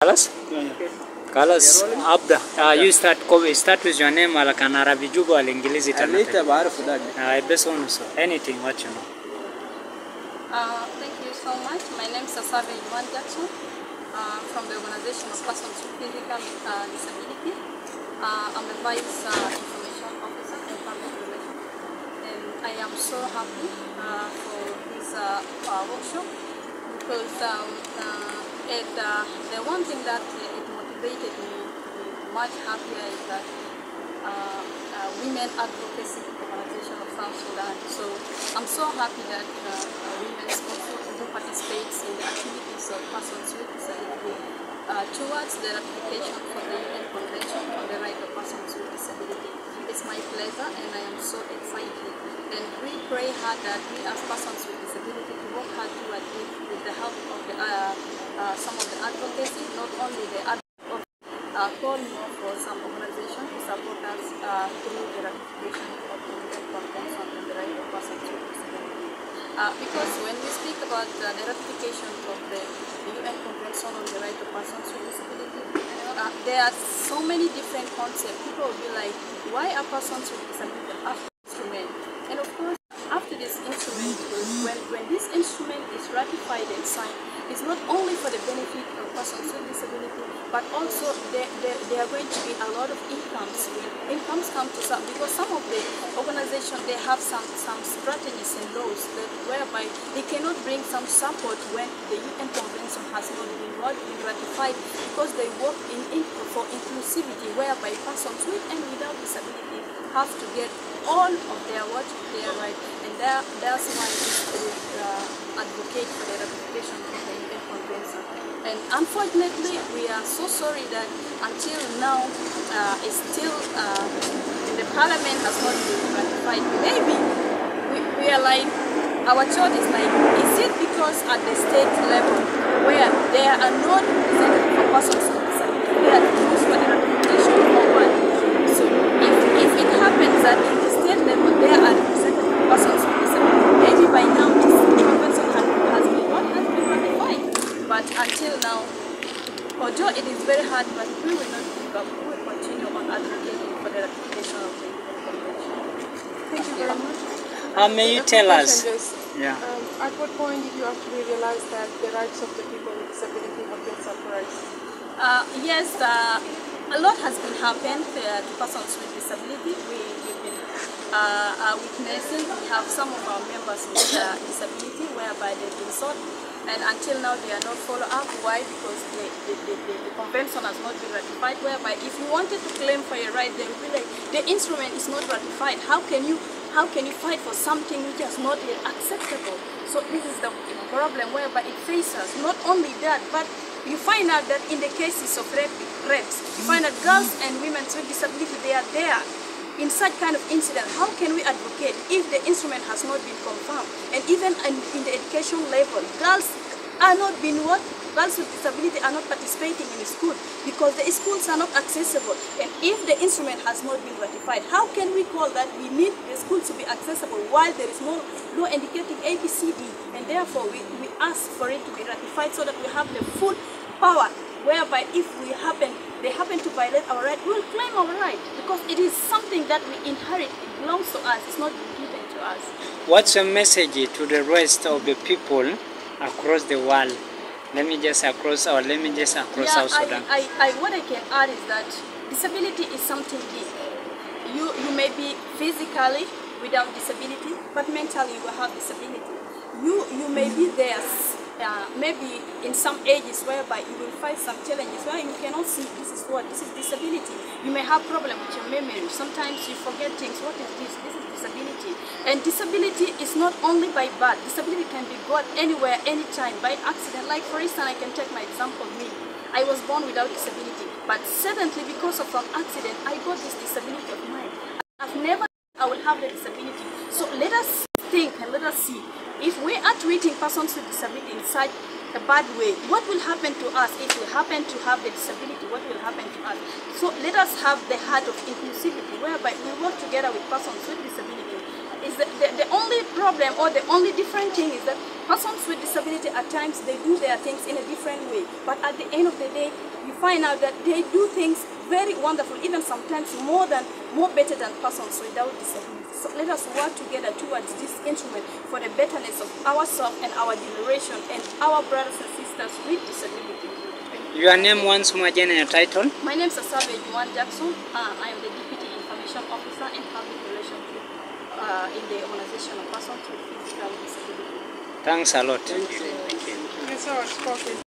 Kalas? Kalas Abda. You start with your name like an Arabic or English. I best want to anything what you know. Thank you so much. My name is Savia Juan Deputy from the Organization of Persons with Physical Disability. I'm a Vice Information Officer in Public Relations, and I am so happy for this workshop because the one thing that it motivated me to be much happier is that Women Advocacy Organization of South Sudan. So I'm so happy that women also participate in the activities of persons with disability towards the ratification for the UN Convention on the Right of Persons with Disability. It's my pleasure and I am so excited. And we pray hard that we as persons with disability to work hard toward it with the help of the, some of the advocacy, not only the call more for some organizations to support us through the ratification of the UN Convention on the Right of Persons with Disability. Because when we speak about the ratification of the UN Convention on the Right of Persons with Disability, there are so many different concepts. People will be like, why are persons with disability after instrument? And of course, after this instrument, when this instrument is ratified and signed, it's not only for the benefit of persons with disability, but also there are going to be a lot of incomes. Incomes come to some, because some of the organizations, they have some strategies and laws that whereby they cannot bring some support when the UN Convention has not been ratified, because they work for inclusivity, whereby persons with and without disability have to get all of their rights, and that's why we advocate for the ratification of the UN Convention. And unfortunately, we are so sorry that until now, it's still the Parliament has not been ratified. Maybe we are like, our thought is like, is it because at the state level where there are not representatives for persons with disability, where the rules for the ratification forward? So if it happens that in the state level there are representatives for persons with disability, maybe by now this convention has been ratified. But until now, although it is very hard, but we will not give up. We will continue on advocating for the ratification of the UN Convention. Thank you very much. May you tell us? At what point did you actually realize that the rights of the people with disability have been suppressed? Yes, a lot has been happened to persons with disability. We've been witnessing. We have some of our members with disability whereby they've been sought, and until now they are not followed up. Why? Because the convention has not been ratified, whereby if you wanted to claim for your right, they will be like, the instrument is not ratified. How can you fight for something which is not yet acceptable? So this is the problem whereby it faces. Not only that, but you find out that in the cases of rapes, you find that girls and women with disability, they are there. In such kind of incident, how can we advocate if the instrument has not been confirmed? And even in the education level, girls are not being what? Girls with disability are not participating in school because the schools are not accessible. And if the instrument has not been ratified, how can we call that we need the schools to be accessible while there is no law indicating ABCD? And therefore, we ask for it to be ratified so that we have the full power, whereby if they happen to violate our right, we will claim our right, because it is something that we inherit. It belongs to us. It's not given to us. What's your message to the rest of the people across the world? Let me just across South Sudan. What I can add is that disability is something big. You may be physically without disability, but mentally you will have disability. You may be there. Maybe in some ages whereby you will find some challenges where you cannot see this is disability. You may have problem with your memory. Sometimes you forget things. What is this? This is disability. And disability is not only by birth. Disability can be got anywhere, anytime, by accident. Like for instance, I can take my example, me. I was born without disability, but suddenly because of an accident, I got this disability of mine. I've never I will have the disability. So let us think and let us see. If we are treating persons with disability in such a bad way, what will happen to us if we happen to have the disability? What will happen to us? So let us have the heart of inclusivity, whereby we work together with persons with disability. the only problem or the only different thing is that persons with disability at times they do their things in a different way, but at the end of the day you find out that they do things very wonderful, even sometimes more better than persons without disability. So let us work together towards this instrument for the betterness of ourselves and our generation and our brothers and sisters with disability. Your name once more again and your title? My name is Savia Juan Deputy. I am the Deputy Information Officer and Public Relations in the Organization of Persons with Physical Disability. Thanks a lot. Thank you. Yes, sir.